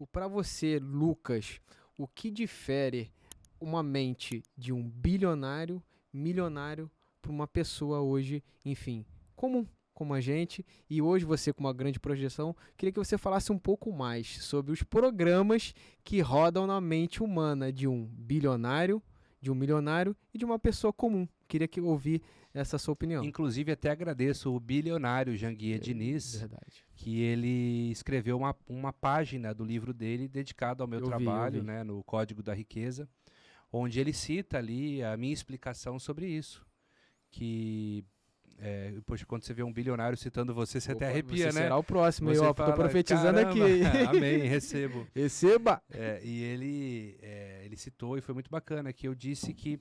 Para você, Lucas, o que difere uma mente de um bilionário, milionário, para uma pessoa hoje, enfim, comum, como a gente, e hoje você com uma grande projeção, queria que você falasse um pouco mais sobre os programas que rodam na mente humana de um bilionário, de um milionário e de uma pessoa comum. Queria que ouvir essa sua opinião. Inclusive, até agradeço o bilionário Janguier Diniz, Verdade. que ele escreveu uma página do livro dele dedicado ao meu trabalho, né, no Código da Riqueza, onde ele cita ali a minha explicação sobre isso. Que, poxa, quando você vê um bilionário citando você até arrepia, você né? será o próximo, Você eu tô profetizando caramba, aqui. Amém, recebo. Receba! E ele citou, e foi muito bacana, que eu disse que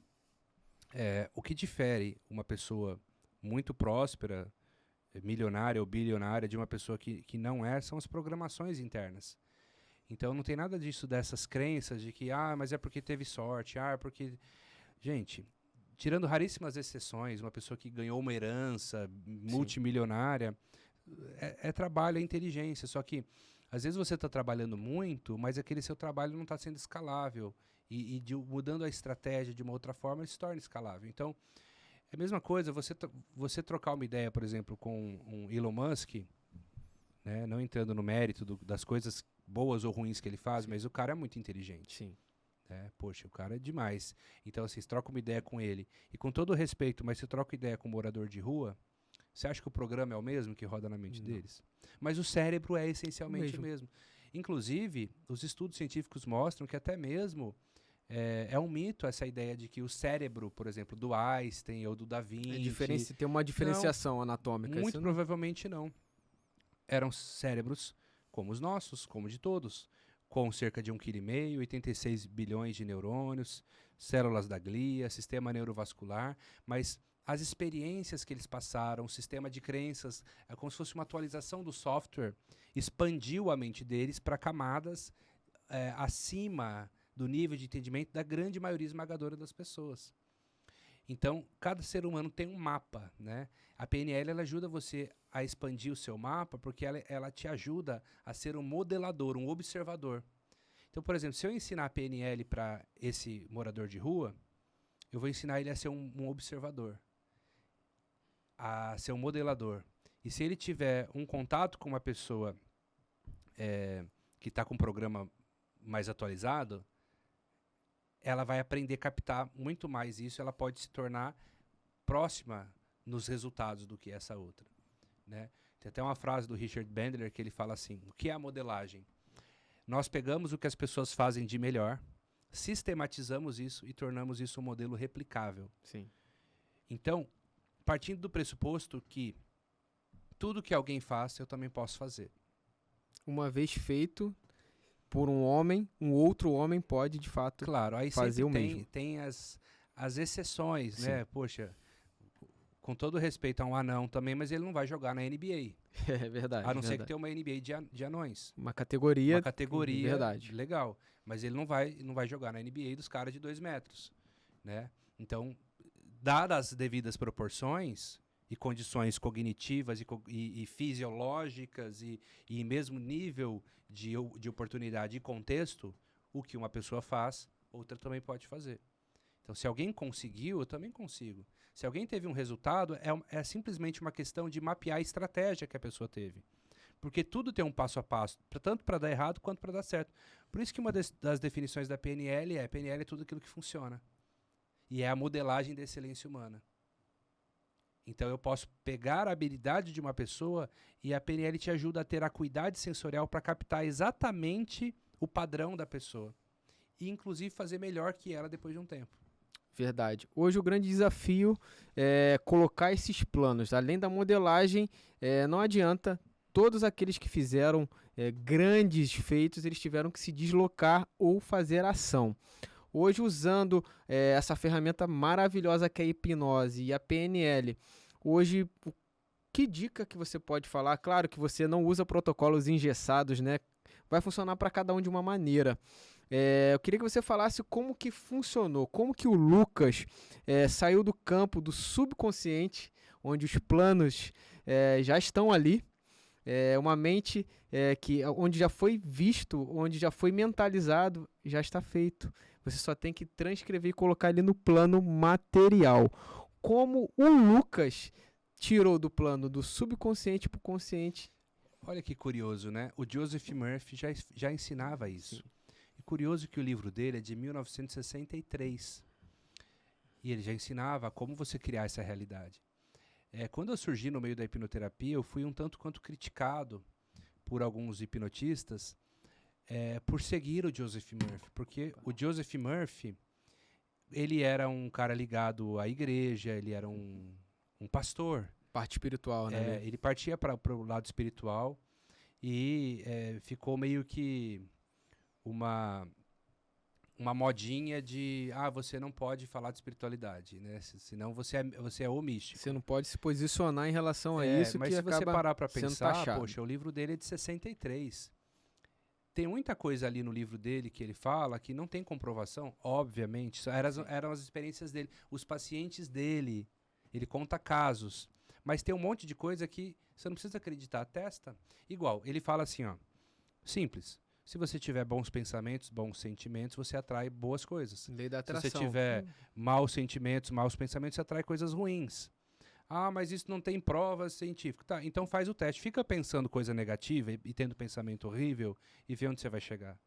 o que difere uma pessoa muito próspera, milionária ou bilionária, de uma pessoa que não é, são as programações internas. Então não tem nada disso, dessas crenças de que, mas é porque teve sorte, porque... Gente, tirando raríssimas exceções, uma pessoa que ganhou uma herança multimilionária, é trabalho, é inteligência, só que às vezes você está trabalhando muito, mas aquele seu trabalho não está sendo escalável. Mudando a estratégia de uma outra forma, ele se torna escalável. Então, é a mesma coisa, você trocar uma ideia, por exemplo, com um Elon Musk, né, não entrando no mérito das coisas boas ou ruins que ele faz, mas o cara é muito inteligente. Sim. Poxa, o cara é demais. Então, assim, você troca uma ideia com ele, e com todo o respeito, mas você troca ideia com um morador de rua, você acha que o programa é o mesmo que roda na mente deles? Mas o cérebro é essencialmente o mesmo. Inclusive, os estudos científicos mostram que até mesmo é um mito essa ideia de que o cérebro, por exemplo, do Einstein ou do Da Vinci... Tem uma diferenciação anatômica. Muito provavelmente não. Eram cérebros como os nossos, como de todos, com cerca de 1,5 kg, 86 bilhões de neurônios, células da glia, sistema neurovascular, mas as experiências que eles passaram, o sistema de crenças, é como se fosse uma atualização do software, expandiu a mente deles para camadas acima do nível de entendimento da grande maioria esmagadora das pessoas. Então, cada ser humano tem um mapa, né? A PNL ela ajuda você a expandir o seu mapa porque ela te ajuda a ser um modelador, um observador. Então, por exemplo, se eu ensinar a PNL para esse morador de rua, eu vou ensinar ele a ser um observador, a ser um modelador. E se ele tiver um contato com uma pessoa que está com um programa mais atualizado, ela vai aprender a captar muito mais isso, ela pode se tornar próxima nos resultados do que essa outra, né? Tem até uma frase do Richard Bandler que ele fala assim: o que é a modelagem? Nós pegamos o que as pessoas fazem de melhor, sistematizamos isso e tornamos isso um modelo replicável. Sim. Então, partindo do pressuposto que tudo que alguém faz, eu também posso fazer. Uma vez feito por um homem, um outro homem pode, de fato, claro, aí fazer o mesmo. Tem as exceções, né? Poxa, com todo respeito a um anão também, mas ele não vai jogar na NBA. É verdade. A não ser que tenha uma NBA de anões. Uma categoria. Uma categoria, verdade. Legal. Mas ele não vai jogar na NBA dos caras de 2 metros, né? Então, dadas as devidas proporções e condições cognitivas e fisiológicas e mesmo nível de oportunidade e contexto, o que uma pessoa faz, outra também pode fazer. Então, se alguém conseguiu, eu também consigo. Se alguém teve um resultado, é simplesmente uma questão de mapear a estratégia que a pessoa teve. Porque tudo tem um passo a passo, tanto para dar errado quanto para dar certo. Por isso que uma das definições da PNL é tudo aquilo que funciona. E é a modelagem da excelência humana. Então eu posso pegar a habilidade de uma pessoa e a PNL te ajuda a ter acuidade sensorial para captar exatamente o padrão da pessoa. E inclusive fazer melhor que ela depois de um tempo. Verdade. Hoje o grande desafio é colocar esses planos. Além da modelagem, não adianta. Todos aqueles que fizeram grandes feitos, eles tiveram que se deslocar ou fazer ação. Hoje, usando essa ferramenta maravilhosa que é a hipnose e a PNL, hoje, que dica que você pode falar? Claro que você não usa protocolos engessados, né? Vai funcionar para cada um de uma maneira. Eu queria que você falasse como que funcionou, como que o Lucas saiu do campo do subconsciente, onde os planos já estão ali, uma mente onde já foi visto, onde já foi mentalizado, já está feito. Você só tem que transcrever e colocar ali no plano material. Como o Lucas tirou do plano do subconsciente para o consciente. Olha que curioso, né? O Joseph Murphy já ensinava isso. Sim. E curioso que o livro dele é de 1963. E ele já ensinava como você criar essa realidade. Quando eu surgi no meio da hipnoterapia, eu fui um tanto quanto criticado por alguns hipnotistas por seguir o Joseph Murphy. Porque o Joseph Murphy, ele era um cara ligado à igreja, ele era um pastor. Parte espiritual, né? Ele partia para o lado espiritual e ficou meio que uma modinha de você não pode falar de espiritualidade, né? Senão você é o místico. Você não pode se posicionar em relação a isso, mas que se você parar para sendo pensar, taxado. poxa, o livro dele é de 63. Tem muita coisa ali no livro dele que ele fala que não tem comprovação, obviamente. Eram as experiências dele, os pacientes dele. Ele conta casos. Mas tem um monte de coisa que você não precisa acreditar. Testa. Igual, ele fala assim, ó. Simples. Se você tiver bons pensamentos, bons sentimentos, você atrai boas coisas. Lei da atração. Se você tiver maus sentimentos, maus pensamentos, você atrai coisas ruins. Mas isso não tem provas científicas. Tá, então faz o teste. Fica pensando coisa negativa e tendo pensamento horrível e vê onde você vai chegar.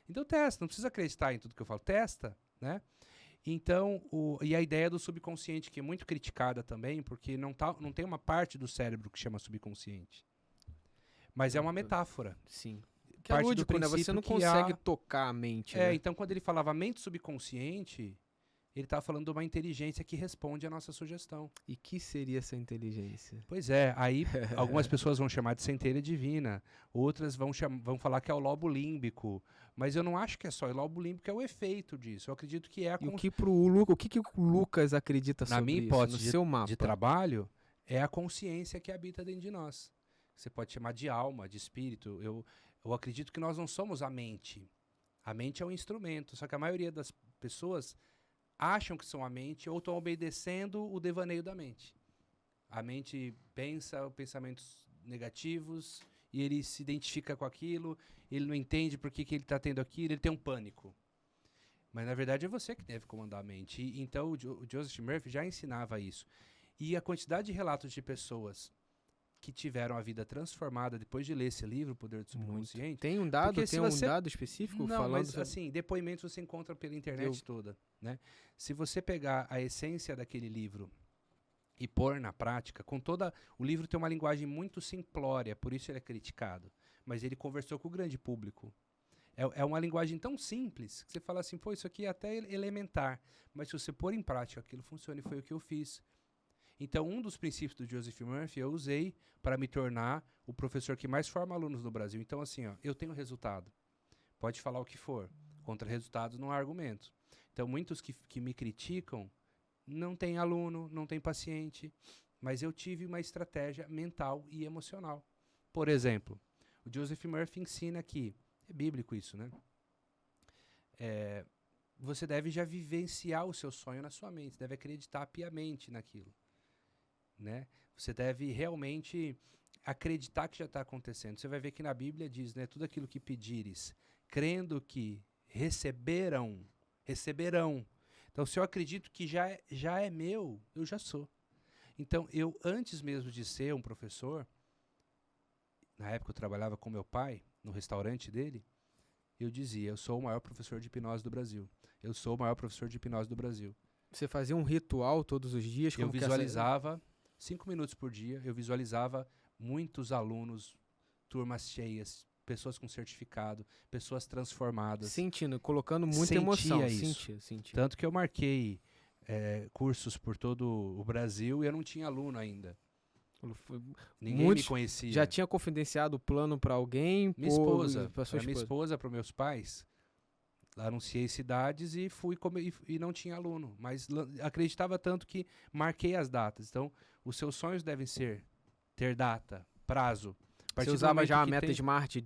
Então testa. Não precisa acreditar em tudo que eu falo. Testa, né? Então, e a ideia do subconsciente, que é muito criticada também, porque não tem uma parte do cérebro que chama subconsciente. Mas é uma metáfora. Sim. Que é lúdico, né? Você não consegue tocar a mente. Né? Então quando ele falava mente subconsciente, ele estava falando de uma inteligência que responde à nossa sugestão. E que seria essa inteligência? Pois é, aí algumas pessoas vão chamar de centelha divina, outras vão falar que é o lobo límbico, mas eu não acho que é só o lobo límbico, é o efeito disso. Eu acredito que é o que o Lucas acredita sobre isso? Na minha hipótese no seu mapa de trabalho, é a consciência que habita dentro de nós. Você pode chamar de alma, de espírito. Eu acredito que nós não somos a mente. A mente é um instrumento, só que a maioria das pessoas acham que são a mente ou estão obedecendo o devaneio da mente. A mente pensa pensamentos negativos e ele se identifica com aquilo, ele não entende por que ele está tendo aquilo, ele tem um pânico. Mas, na verdade, é você que deve comandar a mente. Então, o Joseph Murphy já ensinava isso. E a quantidade de relatos de pessoas que tiveram a vida transformada depois de ler esse livro, O Poder do Subconsciente. Tem um dado, dado específico? Não, falando mas assim, depoimentos você encontra pela internet toda. Né? Se você pegar a essência daquele livro e pôr na prática, o livro tem uma linguagem muito simplória, por isso ele é criticado. Mas ele conversou com o grande público. É uma linguagem tão simples que você fala assim, isso aqui é até elementar. Mas se você pôr em prática aquilo funciona, e foi o que eu fiz. Então, um dos princípios do Joseph Murphy eu usei para me tornar o professor que mais forma alunos no Brasil. Então, assim, eu tenho resultado. Pode falar o que for. Contra resultados não há argumento. Então, muitos que me criticam não têm aluno, não têm paciente, mas eu tive uma estratégia mental e emocional. Por exemplo, o Joseph Murphy ensina que, é bíblico isso, né? Você deve já vivenciar o seu sonho na sua mente, deve acreditar piamente naquilo. Né? Você deve realmente acreditar que já está acontecendo. Você vai ver que na Bíblia diz, né, tudo aquilo que pedires, crendo que receberão. Então, se eu acredito que já é meu, eu já sou. Então, eu, antes mesmo de ser um professor, na época eu trabalhava com meu pai, no restaurante dele, eu dizia, eu sou o maior professor de hipnose do Brasil. Eu sou o maior professor de hipnose do Brasil. Você fazia um ritual todos os dias? Eu visualizava... 5 minutos por dia, eu visualizava muitos alunos, turmas cheias, pessoas com certificado, pessoas transformadas. Sentindo, colocando muita emoção. Sentia. Tanto que eu marquei cursos por todo o Brasil e eu não tinha aluno ainda. Ninguém me conhecia. Já tinha confidenciado o plano para alguém? Minha esposa, para minha esposa, para meus pais. Anunciei cidades e fui e não tinha aluno, mas acreditava tanto que marquei as datas. Então, os seus sonhos devem ter data, prazo. Você usava já a meta SMART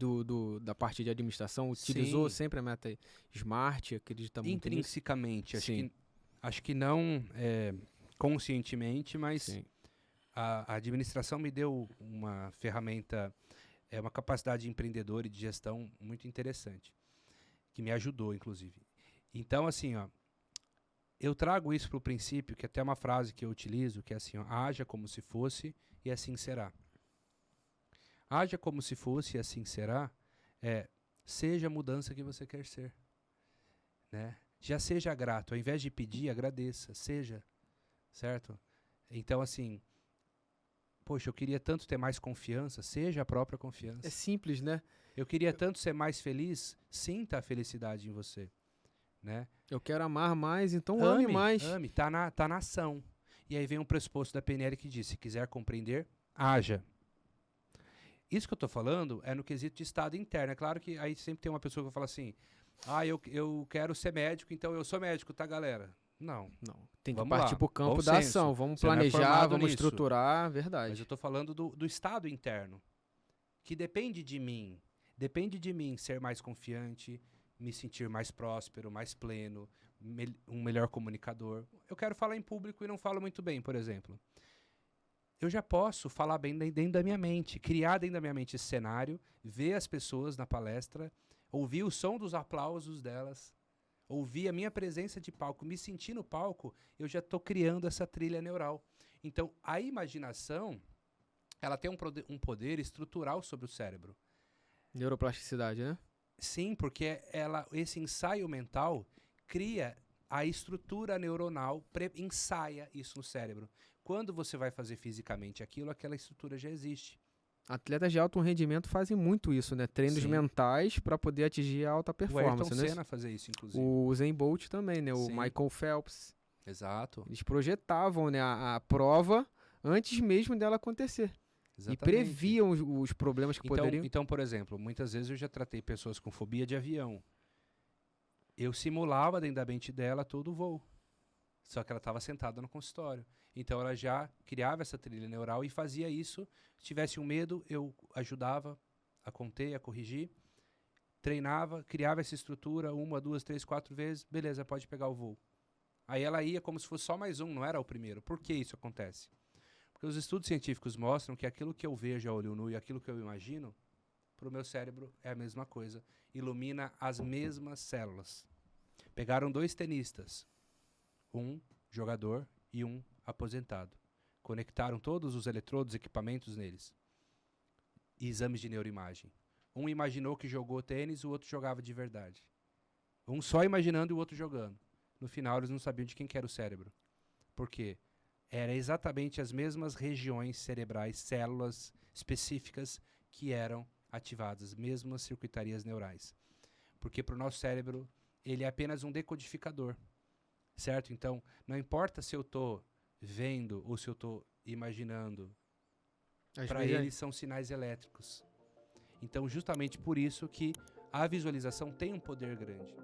da parte de administração? Utilizou sempre a meta SMART? Acredita muito intrinsecamente. Acho que não conscientemente, mas a administração me deu uma ferramenta é uma capacidade empreendedora e de gestão muito interessante, que me ajudou, inclusive. Então, assim, ó, eu trago isso para o princípio, que até é uma frase que eu utilizo, que é assim, ó, haja como se fosse e assim será. Haja como se fosse e assim será, seja a mudança que você quer ser, né? Já seja grato, ao invés de pedir, agradeça, seja, certo? Então, assim, poxa, eu queria tanto ter mais confiança, seja a própria É confiança. simples, né? Eu queria tanto ser mais feliz, sinta a felicidade em você, né? Eu quero amar mais, então ame mais. Ame, tá na ação. E aí vem um pressuposto da PNL que diz, se quiser compreender, haja. Isso que eu tô falando é no quesito de estado interno. É claro que aí sempre tem uma pessoa que fala assim, eu quero ser médico, então eu sou médico, tá, galera? Não. Não, tem que Vamos partir lá, pro campo bom da senso. ação. Vamos Você não é planejar, formado vamos nisso. estruturar, Mas verdade. eu tô falando do estado interno, que depende de mim. Depende de mim ser mais confiante, me sentir mais próspero, mais pleno, um melhor comunicador. Eu quero falar em público e não falo muito bem, por exemplo. Eu já posso falar bem dentro da minha mente, criar dentro da minha mente esse cenário, ver as pessoas na palestra, ouvir o som dos aplausos delas, ouvir a minha presença de palco, me sentir no palco, eu já estou criando essa trilha neural. Então, a imaginação, ela tem um poder estrutural sobre o cérebro. Neuroplasticidade, né? Sim, porque esse ensaio mental cria a estrutura neuronal, ensaia isso no cérebro. Quando você vai fazer fisicamente aquilo, aquela estrutura já existe. Atletas de alto rendimento fazem muito isso, né? Treinos Sim. mentais para poder atingir a alta O performance, Ayrton né? Senna fazia isso, inclusive. O Usain Bolt também, né? O Sim. Michael Phelps. Exato. Eles projetavam, né, a prova antes mesmo dela acontecer. Exatamente. E previam os problemas que poderiam... Então, por exemplo, muitas vezes eu já tratei pessoas com fobia de avião. Eu simulava dentro da mente dela todo o voo. Só que ela estava sentada no consultório. Então ela já criava essa trilha neural e fazia isso. Se tivesse um medo, eu ajudava a conter, a corrigir. Treinava, criava essa estrutura 1, 2, 3, 4 vezes. Beleza, pode pegar o voo. Aí ela ia como se fosse só mais um, não era o primeiro. Por que isso acontece? Porque os estudos científicos mostram que aquilo que eu vejo a olho nu e aquilo que eu imagino, para o meu cérebro é a mesma coisa. Ilumina as mesmas células. Pegaram 2 tenistas, um jogador e um aposentado. Conectaram todos os eletrodos, equipamentos neles. E exames de neuroimagem. Um imaginou que jogou tênis, o outro jogava de verdade. Um só imaginando e o outro jogando. No final, eles não sabiam de quem que era o cérebro. Por quê? Era exatamente as mesmas regiões cerebrais, células específicas que eram ativadas, mesmas circuitarias neurais. Porque para o nosso cérebro, ele é apenas um decodificador. Certo? Então, não importa se eu estou vendo ou se eu estou imaginando, para eles são sinais elétricos. Então, justamente por isso que a visualização tem um poder grande.